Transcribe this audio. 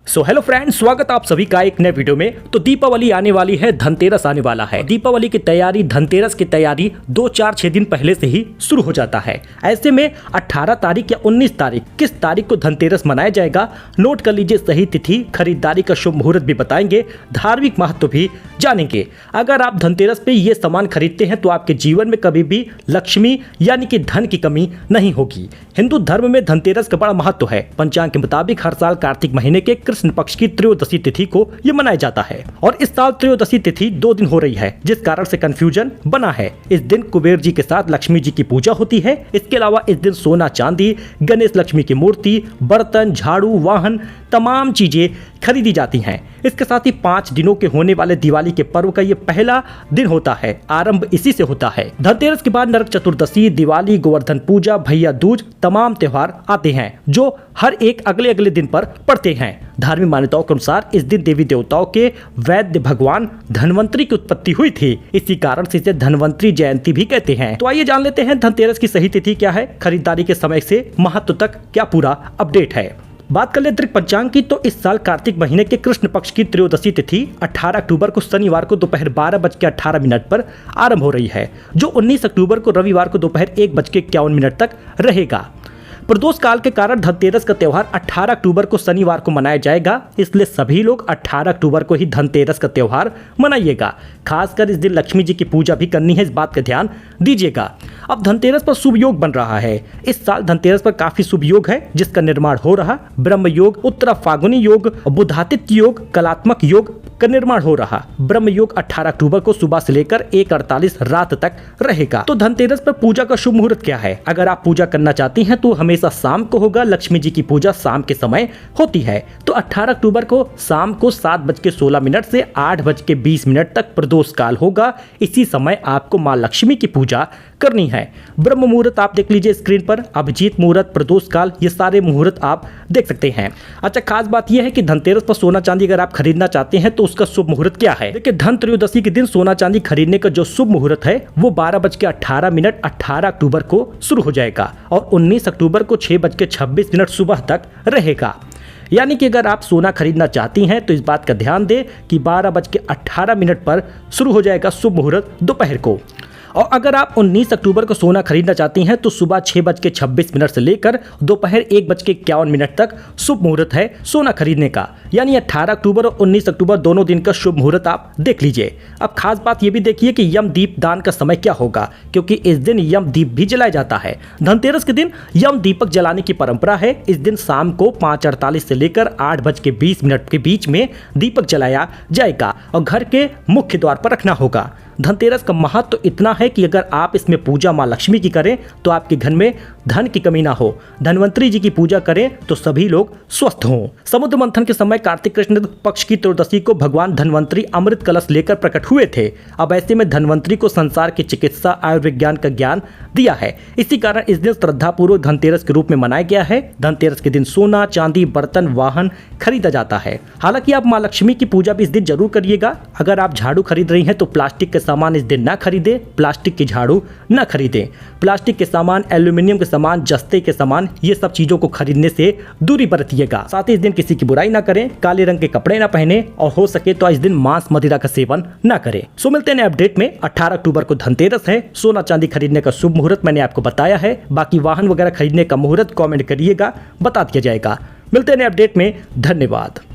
So hello friends, स्वागत आप सभी का एक नए वीडियो में। तो दीपावली आने वाली है, धनतेरस आने वाला है। दीपावली की तैयारी, धनतेरस की तैयारी 2, 4, 6 दिन पहले से ही शुरू हो जाता है। ऐसे में 18 तारीख या 19 तारीख किस तारीख को धनतेरस मनाया जाएगा, नोट कर लीजिए सही तिथि, खरीदारी का शुभ मुहूर्त भी बताएंगे, धार्मिक महत्व भी जानेंगे। अगर आप धनतेरस पे ये सामान खरीदते हैं तो आपके जीवन में कभी भी लक्ष्मी यानी कि धन की कमी नहीं होगी। हिंदू धर्म में धनतेरस का बड़ा महत्व है। पंचांग के मुताबिक हर साल कार्तिक महीने के कृष्ण पक्ष की त्रयोदशी तिथि को ये मनाया जाता है और इस साल त्रयोदशी तिथि 2 दिन हो रही है, जिस कारण से कंफ्यूजन बना है। इस दिन कुबेर जी के साथ लक्ष्मी जी की पूजा होती है। इसके अलावा इस दिन सोना चांदी, गणेश लक्ष्मी की मूर्ति, बर्तन, झाड़ू, वाहन, तमाम चीजें खरीदी जाती हैं। इसके साथ ही 5 दिनों के होने वाले दिवाली के पर्व का ये पहला दिन होता है। आरंभ इसी से होता है। धनतेरस के बाद नरक चतुर्दशी, दिवाली, गोवर्धन पूजा, भैया दूज, तमाम त्योहार आते हैं जो हर एक अगले अगले दिन पर पड़ते हैं। धार्मिक मान्यताओं के अनुसार इस दिन देवी देवताओं के वैद्य भगवान धनवंतरी की उत्पत्ति हुई थी। इसी कारण से इसे धनवंतरी जयंती भी कहते हैं। तो आइए जान लेते हैं धनतेरस की सही तिथि क्या है, खरीदारी के समय से महत्व तक क्या पूरा अपडेट है। बात कर ले अतिरिक्त पंचांग की, तो इस साल कार्तिक महीने के कृष्ण पक्ष की त्रयोदशी तिथि 18 अक्टूबर को शनिवार को दोपहर 12:18 पर आरंभ हो रही है, जो 19 अक्टूबर को रविवार को दोपहर 1:51 तक रहेगा। प्रदोष काल के कारण धनतेरस का त्योहार 18 अक्टूबर को शनिवार को मनाया जाएगा, इसलिए सभी लोग 18 अक्टूबर को ही धनतेरस का त्योहार मनाइएगा। खासकर इस दिन लक्ष्मी जी की पूजा भी करनी है, इस बात का ध्यान दीजिएगा। अब धनतेरस पर शुभ योग बन रहा है। इस साल धनतेरस पर काफी शुभ योग है, जिसका निर्माण हो रहा। ब्रह्म योग, उत्तरा फागुनी योग, बुधादित्य योग, कलात्मक योग का निर्माण हो रहा। ब्रह्म योग 18 अक्टूबर को सुबह से लेकर 1:48 रात तक रहेगा। तो धनतेरस पर पूजा का शुभ मुहूर्त क्या है? अगर आप पूजा करना चाहती हैं तो हमेशा शाम को होगा। लक्ष्मी जी की पूजा शाम के समय होती है। तो 18 अक्टूबर को शाम को 7:16 से 8:20 तक प्रदोष काल होगा। इसी समय आपको माँ लक्ष्मी की पूजा करनी है। ब्रह्म मुहूर्त आप देख लीजिए स्क्रीन पर, अभिजीत मुहूर्त, प्रदोष काल, ये सारे मुहूर्त आप देख सकते हैं। अच्छा, खास बात यह है कि धनतेरस पर सोना चांदी अगर आप खरीदना चाहते हैं तो उसका शुभ मुहूर्त क्या है। देखिए, धन त्रयोदशी के दिन सोना चांदी खरीदने का जो शुभ मुहूर्त है वो 12:18 18 अक्टूबर को शुरू हो जाएगा और 19 अक्टूबर को 6:26 सुबह तक रहेगा। यानी कि अगर आप सोना खरीदना चाहती हैं तो इस बात का ध्यान दें कि 12:18 पर शुरू हो जाएगा शुभ मुहूर्त दोपहर को। और अगर आप 19 अक्टूबर को सोना खरीदना चाहती हैं तो सुबह 6:26 से लेकर दोपहर 1:51 तक शुभ मुहूर्त है सोना खरीदने का। यानी 18 अक्टूबर और 19 अक्टूबर दोनों दिन का शुभ मुहूर्त आप देख लीजिए। अब खास बात यह भी देखिए कि यम दीप दान का समय क्या होगा, क्योंकि इस दिन यम दीप भी जलाया जाता है। धनतेरस के दिन यम दीपक जलाने की परंपरा है। इस दिन शाम को 5:48 से लेकर 8:20 के बीच में दीपक जलाया जाएगा और घर के मुख्य द्वार पर रखना होगा। धनतेरस का महत्व तो इतना है कि अगर आप इसमें पूजा माँ लक्ष्मी की करें तो आपके घर में धन की कमी ना हो। धनवंतरी जी की पूजा करें तो सभी लोग स्वस्थ हों। समुद्र मंथन के समय कार्तिक कृष्ण पक्ष की त्रयोदशी को भगवान धनवंतरी अमृत कलश लेकर प्रकट हुए थे। अब ऐसे में धनवंतरी को संसार की चिकित्सा, आयुर्विज्ञान का ज्ञान दिया है। इसी कारण इस दिन श्रद्धापूर्वक धनतेरस के रूप में मनाया गया है। धनतेरस के दिन सोना चांदी, बर्तन, वाहन खरीदा जाता है। हालांकि आप माँ लक्ष्मी की पूजा भी इस दिन जरूर करिएगा। अगर आप झाड़ू खरीद रही हैं तो प्लास्टिक के सामान इस दिन ना खरीदें। प्लास्टिक की झाड़ू ना खरीदें। प्लास्टिक के सामान, एल्यूमिनियम के सामान, जस्ते के सामान, ये सब चीजों को खरीदने से दूरी बरतिएगा। साथ ही इस दिन किसी की बुराई ना करें, काले रंग के कपड़े ना पहने और हो सके तो इस दिन मांस मदिरा का सेवन ना करें। सो मिलते हैं अपडेट में। 18 अक्टूबर को धनतेरस है। सोना चांदी खरीदने का शुभ मुहूर्त मैंने आपको बताया है। बाकी वाहन वगैरह खरीदने का मुहूर्त कमेंट करिएगा, बता दिया जाएगा। मिलते हैं अपडेट में। धन्यवाद।